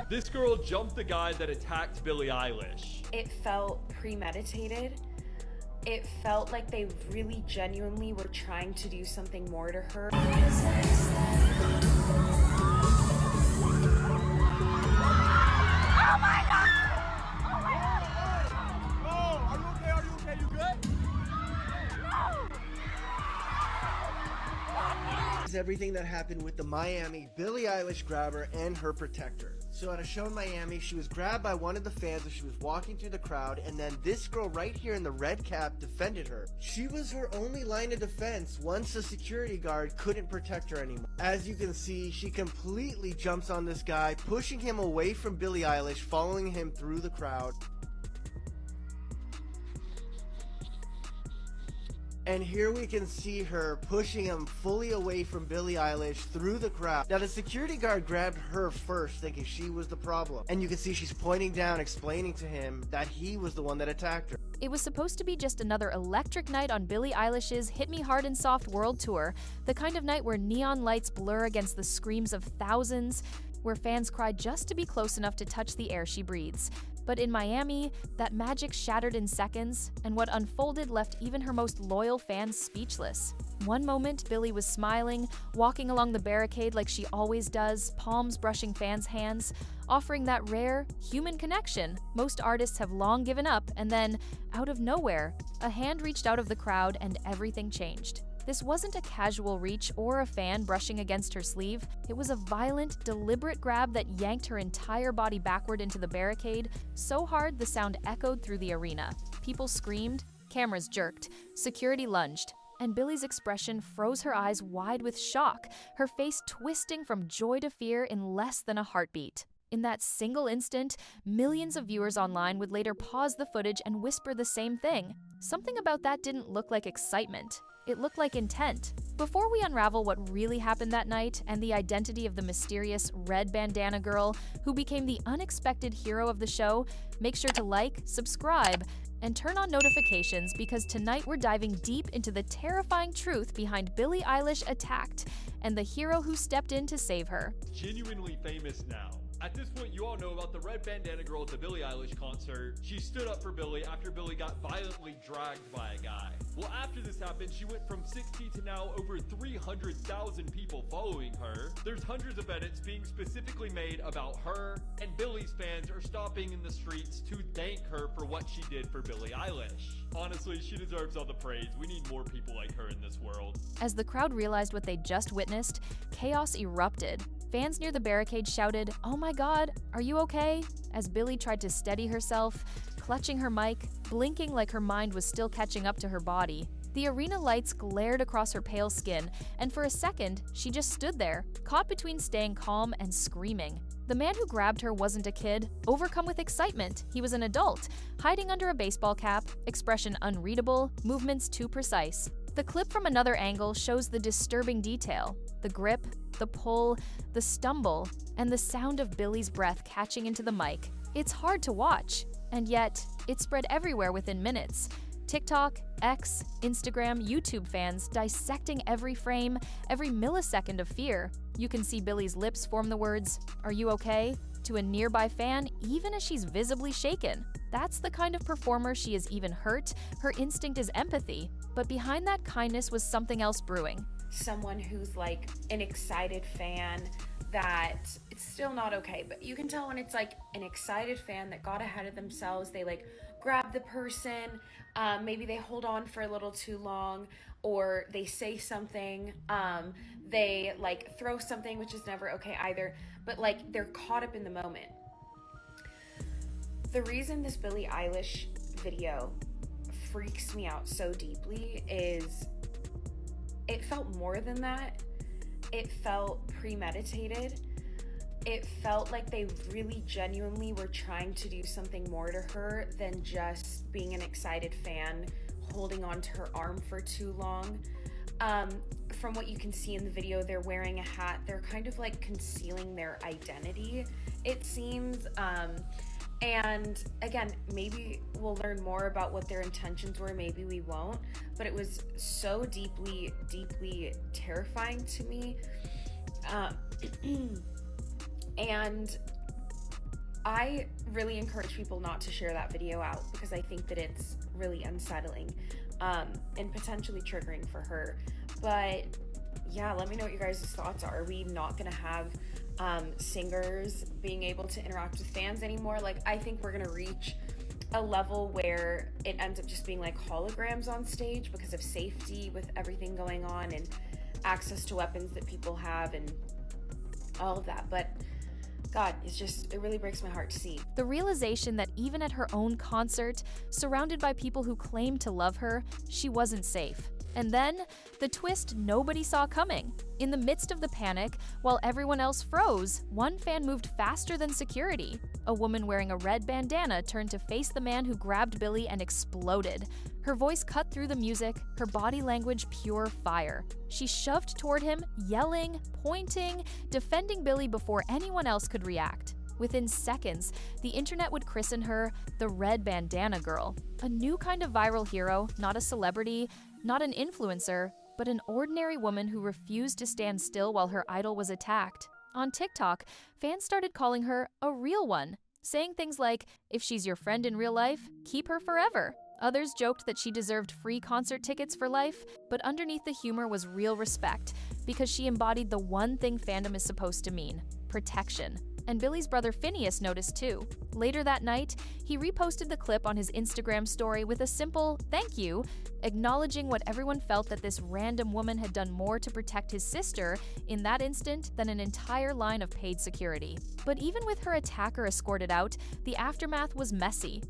This girl jumped the guy that attacked Billie Eilish. It felt premeditated. It felt like they really genuinely were trying to do something more to her. Oh my God! Oh my God! Oh, are you okay? Are you okay? You good? Is everything that happened with the Miami Billie Eilish grabber and her protector. So at a show in Miami, she was grabbed by one of the fans as she was walking through the crowd, and then this girl right here in the red cap defended her. She was her only line of defense once the security guard couldn't protect her anymore. As you can see, she completely jumps on this guy, pushing him away from Billie Eilish, following him through the crowd. And here we can see her pushing him fully away from Billie Eilish through the crowd. Now the security guard grabbed her first, thinking she was the problem. And you can see she's pointing down, explaining to him that he was the one that attacked her. It was supposed to be just another electric night on Billie Eilish's Hit Me Hard and Soft world tour, the kind of night where neon lights blur against the screams of thousands, where fans cry just to be close enough to touch the air she breathes. But in Miami, that magic shattered in seconds, and what unfolded left even her most loyal fans speechless. One moment, Billie was smiling, walking along the barricade like she always does, palms brushing fans' hands, offering that rare, human connection most artists have long given up, and then, out of nowhere, a hand reached out of the crowd and everything changed. This wasn't a casual reach or a fan brushing against her sleeve. It was a violent, deliberate grab that yanked her entire body backward into the barricade, so hard the sound echoed through the arena. People screamed, cameras jerked, security lunged, and Billie's expression froze her eyes wide with shock, her face twisting from joy to fear in less than a heartbeat. In that single instant, millions of viewers online would later pause the footage and whisper the same thing. Something about that didn't look like excitement. It looked like intent. Before we unravel what really happened that night and the identity of the mysterious Red Bandana Girl who became the unexpected hero of the show, make sure to like, subscribe, and turn on notifications because tonight we're diving deep into the terrifying truth behind Billie Eilish attacked and the hero who stepped in to save her. Genuinely famous now. At this point, you all know about the Red Bandana Girl at the Billie Eilish concert. She stood up for Billie after Billie got violently dragged by a guy. Well, after this happened, she went from 60 to now over 300,000 people following her. There's hundreds of edits being specifically made about her, and Billie's fans are stopping in the streets to thank her for what she did for Billie Eilish. Honestly, she deserves all the praise. We need more people like her in this world. As the crowd realized what they just witnessed, chaos erupted. Fans near the barricade shouted, "Oh my God, are you okay?" as Billie tried to steady herself, clutching her mic, blinking like her mind was still catching up to her body. The arena lights glared across her pale skin, and for a second, she just stood there, caught between staying calm and screaming. The man who grabbed her wasn't a kid, overcome with excitement. He was an adult, hiding under a baseball cap, expression unreadable, movements too precise. The clip from another angle shows the disturbing detail: the grip, the pull, the stumble, and the sound of Billie's breath catching into the mic. It's hard to watch, and yet it spread everywhere within minutes. TikTok, X, Instagram, YouTube fans dissecting every frame, every millisecond of fear. You can see Billie's lips form the words, "Are you okay?" to a nearby fan, even as she's visibly shaken. That's the kind of performer she is. Even hurt, her instinct is empathy. But behind that kindness was something else brewing. Someone who's like an excited fan that it's still not okay, but you can tell when it's like an excited fan that got ahead of themselves. They like grab the person, maybe they hold on for a little too long, or they say something, they like throw something, which is never okay either, but like they're caught up in the moment. The reason this Billie Eilish video freaks me out so deeply is it felt more than that. It felt premeditated. It felt like they really genuinely were trying to do something more to her than just being an excited fan holding on to her arm for too long. From what you can see in the video, they're wearing a hat. They're kind of like concealing their identity, it seems. And again, maybe we'll learn more about what their intentions were, maybe we won't, but it was so deeply, deeply terrifying to me. And I really encourage people not to share that video out because I think that it's really unsettling and potentially triggering for her. But yeah, let me know what your guys' thoughts are. Are we not gonna have singers being able to interact with fans anymore? Like, I think we're gonna reach a level where it ends up just being like holograms on stage because of safety with everything going on and access to weapons that people have and all of that. But God, it really breaks my heart to see. The realization that even at her own concert, surrounded by people who claimed to love her, she wasn't safe. And then, the twist nobody saw coming. In the midst of the panic, while everyone else froze, one fan moved faster than security. A woman wearing a red bandana turned to face the man who grabbed Billie and exploded. Her voice cut through the music, her body language pure fire. She shoved toward him, yelling, pointing, defending Billie before anyone else could react. Within seconds, the internet would christen her the Red Bandana Girl, a new kind of viral hero, not a celebrity, not an influencer, but an ordinary woman who refused to stand still while her idol was attacked. On TikTok, fans started calling her a real one, saying things like, "If she's your friend in real life, keep her forever." Others joked that she deserved free concert tickets for life, but underneath the humor was real respect, because she embodied the one thing fandom is supposed to mean: protection. And Billie's brother Phineas noticed too. Later that night, he reposted the clip on his Instagram story with a simple "thank you," acknowledging what everyone felt that this random woman had done more to protect his sister in that instant than an entire line of paid security. But even with her attacker escorted out, the aftermath was messy.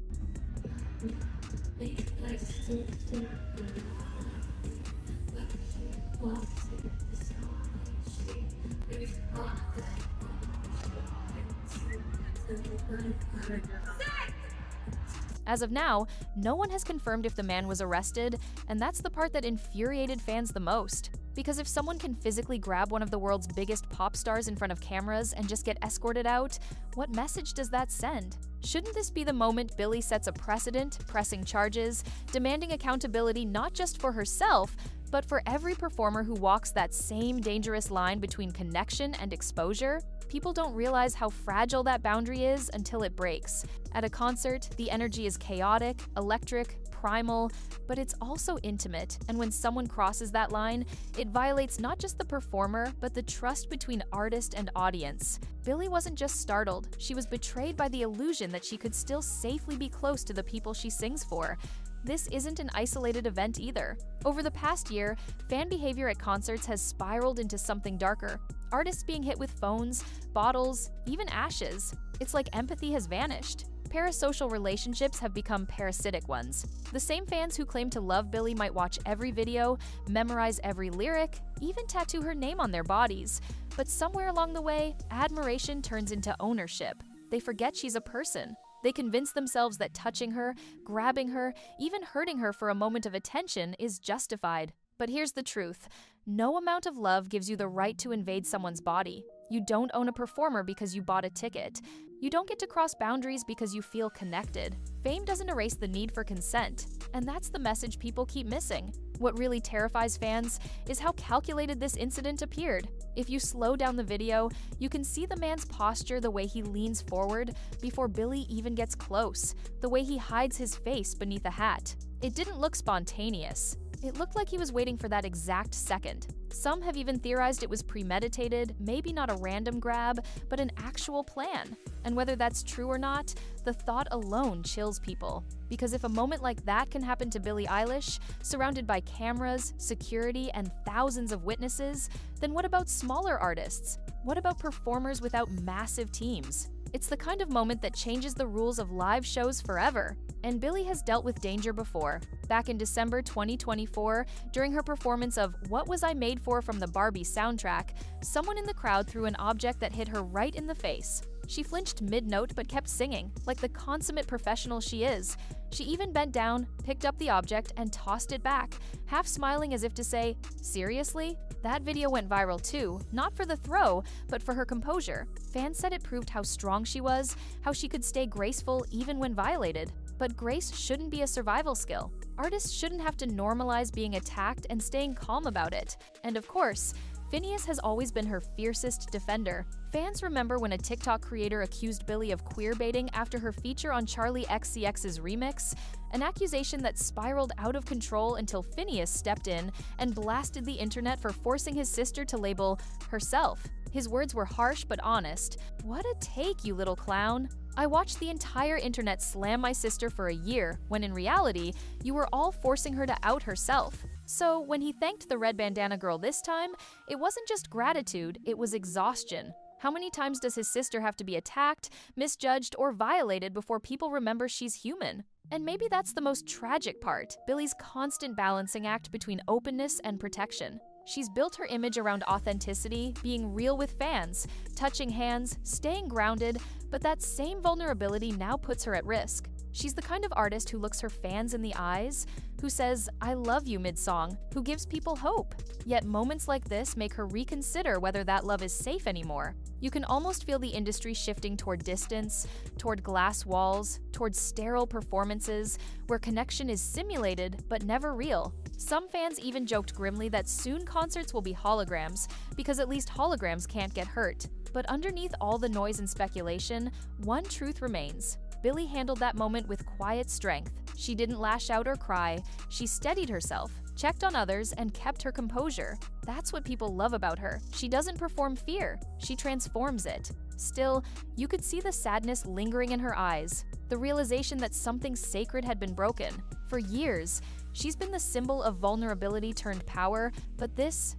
As of now, no one has confirmed if the man was arrested, and that's the part that infuriated fans the most. Because if someone can physically grab one of the world's biggest pop stars in front of cameras and just get escorted out, what message does that send? Shouldn't this be the moment Billie sets a precedent, pressing charges, demanding accountability not just for herself, but for every performer who walks that same dangerous line between connection and exposure? People don't realize how fragile that boundary is until it breaks. At a concert, the energy is chaotic, electric, primal, but it's also intimate, and when someone crosses that line, it violates not just the performer, but the trust between artist and audience. Billie wasn't just startled, she was betrayed by the illusion that she could still safely be close to the people she sings for. This isn't an isolated event either. Over the past year, fan behavior at concerts has spiraled into something darker. Artists being hit with phones, bottles, even ashes. It's like empathy has vanished. Parasocial relationships have become parasitic ones. The same fans who claim to love Billie might watch every video, memorize every lyric, even tattoo her name on their bodies. But somewhere along the way, admiration turns into ownership. They forget she's a person. They convince themselves that touching her, grabbing her, even hurting her for a moment of attention is justified. But here's the truth. No amount of love gives you the right to invade someone's body. You don't own a performer because you bought a ticket. You don't get to cross boundaries because you feel connected. Fame doesn't erase the need for consent. And that's the message people keep missing. What really terrifies fans is how calculated this incident appeared. If you slow down the video, you can see the man's posture, the way he leans forward before Billie even gets close, the way he hides his face beneath a hat. It didn't look spontaneous. It looked like he was waiting for that exact second. Some have even theorized it was premeditated, maybe not a random grab, but an actual plan. And whether that's true or not, the thought alone chills people. Because if a moment like that can happen to Billie Eilish, surrounded by cameras, security, and thousands of witnesses, then what about smaller artists? What about performers without massive teams? It's the kind of moment that changes the rules of live shows forever. And Billie has dealt with danger before. Back in December 2024, during her performance of What Was I Made For from the Barbie soundtrack, someone in the crowd threw an object that hit her right in the face. She flinched mid-note but kept singing, like the consummate professional she is. She even bent down, picked up the object, and tossed it back, half smiling as if to say, "Seriously?" That video went viral too, not for the throw, but for her composure. Fans said it proved how strong she was, how she could stay graceful even when violated. But grace shouldn't be a survival skill. Artists shouldn't have to normalize being attacked and staying calm about it. And of course, Phineas has always been her fiercest defender. Fans remember when a TikTok creator accused Billie of queerbaiting after her feature on Charli XCX's remix, an accusation that spiraled out of control until Phineas stepped in and blasted the internet for forcing his sister to label herself. His words were harsh but honest. "What a take, you little clown. I watched the entire internet slam my sister for a year, when in reality, you were all forcing her to out herself." So when he thanked the Red Bandana Girl this time, it wasn't just gratitude, it was exhaustion. How many times does his sister have to be attacked, misjudged, or violated before people remember she's human? And maybe that's the most tragic part, Billie's constant balancing act between openness and protection. She's built her image around authenticity, being real with fans, touching hands, staying grounded, but that same vulnerability now puts her at risk. She's the kind of artist who looks her fans in the eyes, who says, "I love you" mid-song, who gives people hope. Yet moments like this make her reconsider whether that love is safe anymore. You can almost feel the industry shifting toward distance, toward glass walls, toward sterile performances, where connection is simulated but never real. Some fans even joked grimly that soon concerts will be holograms, because at least holograms can't get hurt. But underneath all the noise and speculation, one truth remains. Billie handled that moment with quiet strength. She didn't lash out or cry, she steadied herself, checked on others, and kept her composure. That's what people love about her. She doesn't perform fear, she transforms it. Still, you could see the sadness lingering in her eyes, the realization that something sacred had been broken. For years, she's been the symbol of vulnerability turned power, but this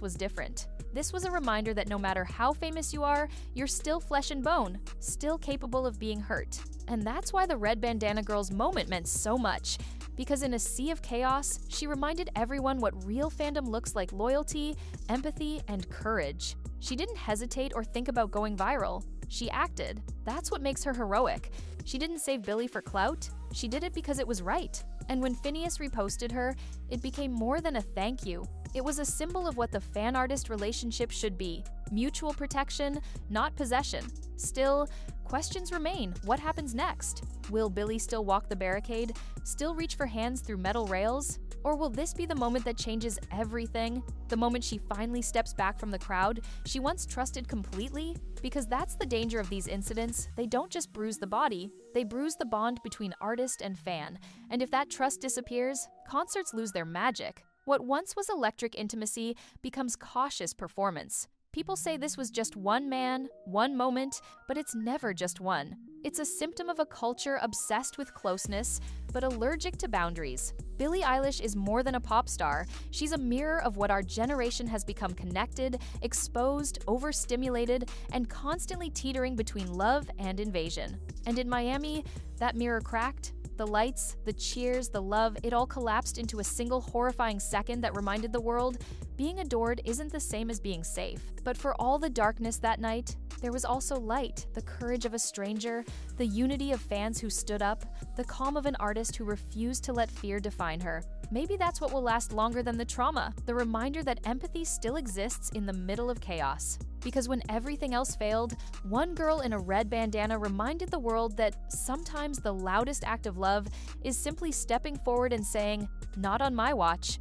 was different. This was a reminder that no matter how famous you are, you're still flesh and bone, still capable of being hurt. And that's why the Red Bandana Girl's moment meant so much. Because in a sea of chaos, she reminded everyone what real fandom looks like: loyalty, empathy, and courage. She didn't hesitate or think about going viral. She acted. That's what makes her heroic. She didn't save Billie for clout. She did it because it was right. And when Phineas reposted her, it became more than a thank you. It was a symbol of what the fan-artist relationship should be: mutual protection, not possession. Still, questions remain. What happens next? Will Billie still walk the barricade, still reach for hands through metal rails? Or will this be the moment that changes everything? The moment she finally steps back from the crowd she once trusted completely? Because that's the danger of these incidents. They don't just bruise the body, they bruise the bond between artist and fan. And if that trust disappears, concerts lose their magic. What once was electric intimacy becomes cautious performance. People say this was just one man, one moment, but it's never just one. It's a symptom of a culture obsessed with closeness, but allergic to boundaries. Billie Eilish is more than a pop star. She's a mirror of what our generation has become: connected, exposed, overstimulated, and constantly teetering between love and invasion. And in Miami, that mirror cracked. The lights, the cheers, the love, it all collapsed into a single horrifying second that reminded the world being adored isn't the same as being safe. But for all the darkness that night, there was also light: the courage of a stranger, the unity of fans who stood up, the calm of an artist who refused to let fear define her. Maybe that's what will last longer than the trauma, the reminder that empathy still exists in the middle of chaos. Because when everything else failed, one girl in a red bandana reminded the world that sometimes the loudest act of love is simply stepping forward and saying, "Not on my watch."